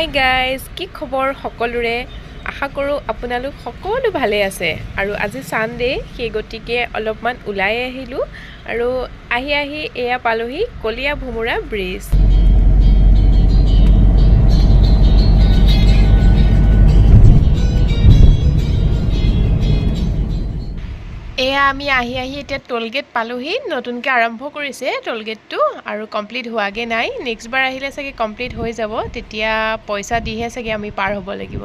Hi guys, কি খবৰ সকলোৰে? আশা কৰোঁ আপোনালোক সকলো ভালে আছে আৰু আজি সানডে, সেই গতিকে অলপমান ওলাই আহিলোঁ আৰু আহি এয়া পালোহি কলীয়া ভোমোৰা ব্ৰিজ। এয়া আমি আহি এতিয়া টোলগেট পালোহি। নতুনকৈ আৰম্ভ কৰিছে টোলগেটটো আৰু কমপ্লিট হোৱাগৈ নাই। নেক্সট বাৰ আহিলে চাগে কমপ্লিট হৈ যাব, তেতিয়া পইচা দিহে চাগে আমি পাৰ হ'ব লাগিব।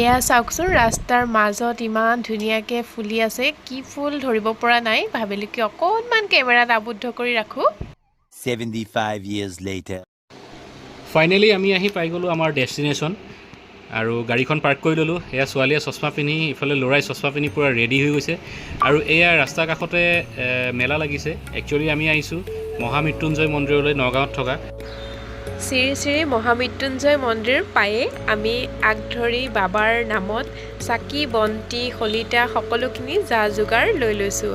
এয়া চাওকচোন, ৰাস্তাৰ মাজত ইমান ধুনীয়াকৈ ফুলি আছে। কি ফুল ধৰিব পৰা নাই, ভাবিলোঁ কি অকণমান কেমেৰাত আবদ্ধ কৰি ৰাখোঁ। 75 years later. ফাইনেলি আমি আহি পাই গ'লোঁ আমাৰ ডেষ্টিনেশ্যন আৰু গাড়ীখন পাৰ্ক কৰি ল'লোঁ। এয়া ছোৱালীয়ে চশমা পিন্ধি, ইফালে ল'ৰাই চশমা পিন্ধি পূৰা ৰেডি হৈ গৈছে আৰু এয়া ৰাস্তাৰ কাষতে মেলা লাগিছে। একচুৱেলি আমি আহিছোঁ মহামৃত্যুঞ্জয় মন্দিৰলৈ, নগাঁৱত থকা শ্ৰী শ্ৰী মহামৃত্যুঞ্জয় মন্দিৰ পায়ে আমি আগ ধৰি বাবাৰ নামত চাকি বন্তি শলিতা সকলোখিনি যা যোগাৰ লৈ লৈছোঁ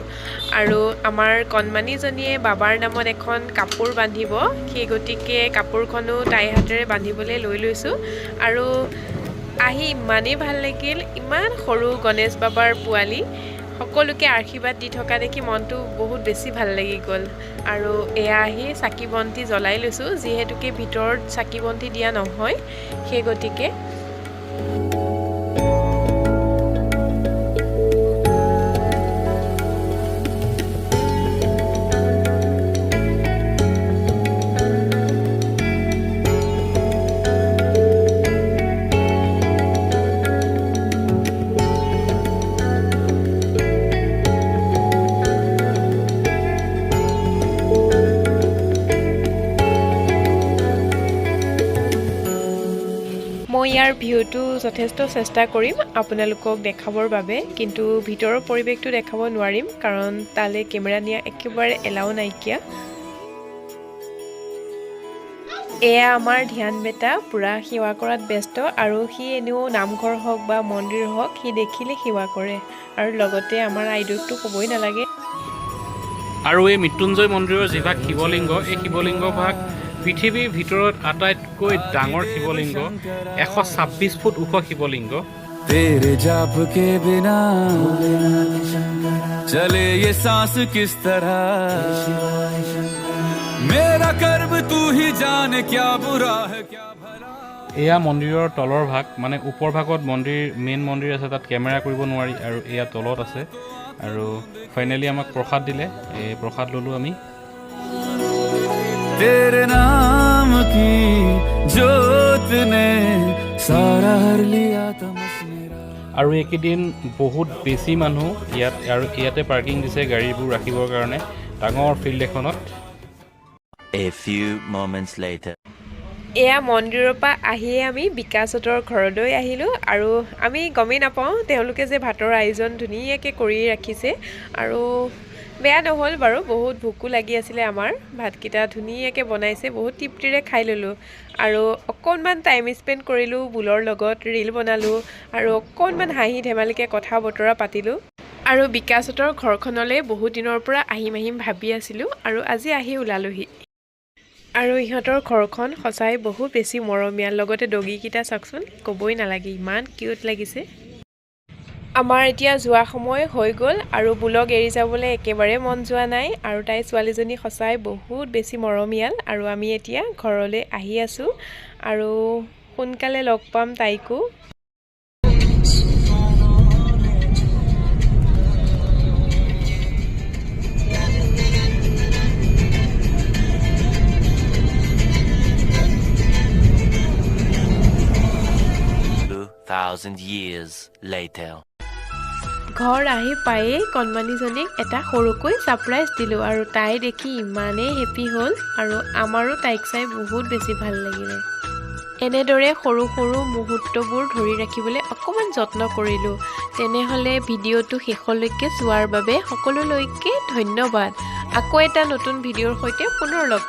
আৰু আমাৰ কণমানিজনীয়ে বাবাৰ নামত এখন কাপোৰ বান্ধিব, সেই গতিকে কাপোৰখনো তাইৰ হাতেৰে বান্ধিবলৈ লৈ লৈছোঁ। আৰু আহি ইমানেই ভাল লাগিল, ইমান সৰু গণেশ বাবাৰ পোৱালি, সকলোকে আশীৰ্বাদ দি থকা দেখি মনটো বহুত বেছি ভাল লাগি গ'ল। আৰু এয়া আহি চাকি বন্তি জ্বলাই লৈছোঁ, যিহেতুকে ভিতৰত চাকি বন্তি দিয়া নহয়, সেই গতিকে মই ইয়াৰ ভিউটো যথেষ্ট চেষ্টা কৰিম আপোনালোকক দেখাবৰ বাবে, কিন্তু ভিতৰৰ পৰিৱেশটো দেখাব নোৱাৰিম কাৰণ তালৈ কেমেৰা নিয়া একেবাৰে এলাও নাইকিয়া। এয়া আমাৰ ধ্যান বেটা, পূৰা সেৱা কৰাত ব্যস্ত আৰু সি এনেও নামঘৰ হওক বা মন্দিৰ হওক, সি দেখিলে সেৱা কৰে আৰু লগতে আমাৰ আইদেউকটো ক'বই নালাগে। আৰু এই মৃত্যুঞ্জয় মন্দিৰৰ যিভাগ শিৱলিংগ, এই শিৱলিংগভাগ পৃথিৱীৰ ভিতৰত আটাইতকৈ ডাঙৰ শিৱলিংগ, 126 ফুট ওখ শিৱলিংগ। तेरे जाप के बिना चले ये सांस किस तरह, मेरा कर्म तू ही जाने क्या बुरा है क्या भला। এয়া মন্দিৰৰ তলৰ ভাগ, মানে ওপৰ ভাগত মেইন মন্দিৰ আছে, তাত কেমেৰা কৰিব নোৱাৰি আৰু এয়া তলত আছে। আৰু ফাইনেলি আমাক প্ৰসাদ দিলে, এই প্ৰসাদ ল'লোঁ আমি। तेरे नाम की जोत ने सारा हर लिया तमस मेरा। আৰু এইকেইদিন বহুত বেছি মানুহ ইয়াত, আৰু ইয়াতে পাৰ্কিং দিছে গাড়ীবোৰ ৰাখিবৰ কাৰণে ডাঙৰ ফিল্ড এখনত। A few moments later. এয়া মন্দিৰৰ পৰা আহিয়ে আমি বিকাশহঁতৰ ঘৰলৈ আহিলোঁ আৰু আমি গমেই নাপাওঁ তেওঁলোকে যে ভাতৰ আয়োজন ধুনীয়াকৈ কৰি ৰাখিছে আৰু বেয়া নহ'ল বাৰু। বহুত ভোকো লাগি আছিলে আমাৰ, ভাতকেইটা ধুনীয়াকৈ বনাইছে, বহুত তৃপ্তিৰে খাই ল'লোঁ আৰু অকণমান টাইম স্পেণ্ড কৰিলোঁ বুলৰ লগত, ৰীল বনালোঁ আৰু অকণমান হাঁহি ধেমালিকৈ কথা বতৰা পাতিলোঁ। আৰু বিকাশহঁতৰ ঘৰখনলৈ বহুত দিনৰ পৰা আহিম ভাবি আছিলোঁ আৰু আজি আহি ওলালোহি। আৰু ইহঁতৰ ঘৰখন সঁচাই বহুত বেছি মৰমীয়াল, লগতে ডগীকেইটা চাওকচোন, ক'বই নালাগে ইমান কিউট লাগিছে। আমাৰ এতিয়া যোৱা সময় হৈ গ'ল আৰু বুলক এৰি যাবলৈ একেবাৰে মন যোৱা নাই আৰু তাই ছোৱালীজনী সঁচাই বহুত বেছি মৰমীয়াল। আৰু আমি এতিয়া ঘৰলৈ আহি আছোঁ আৰু সোনকালে লগ পাম তাইকো। Thousand years later. ঘৰ আহি পায়েই কণমানিজনীক এটা সৰুকৈ ছাৰপ্ৰাইজ দিলোঁ আৰু তাই দেখি ইমানেই হেপী হ'ল আৰু আমাৰো তাইক চাই বহুত বেছি ভাল লাগিলে। এনেদৰে সৰু সৰু মুহূৰ্তবোৰ ধৰি ৰাখিবলৈ অকণমান যত্ন কৰিলোঁ। তেনেহ'লে ভিডিঅ'টো শেষলৈকে চোৱাৰ বাবে সকলোলৈকে ধন্যবাদ। আকৌ এটা নতুন ভিডিঅ'ৰ সৈতে পুনৰ লগ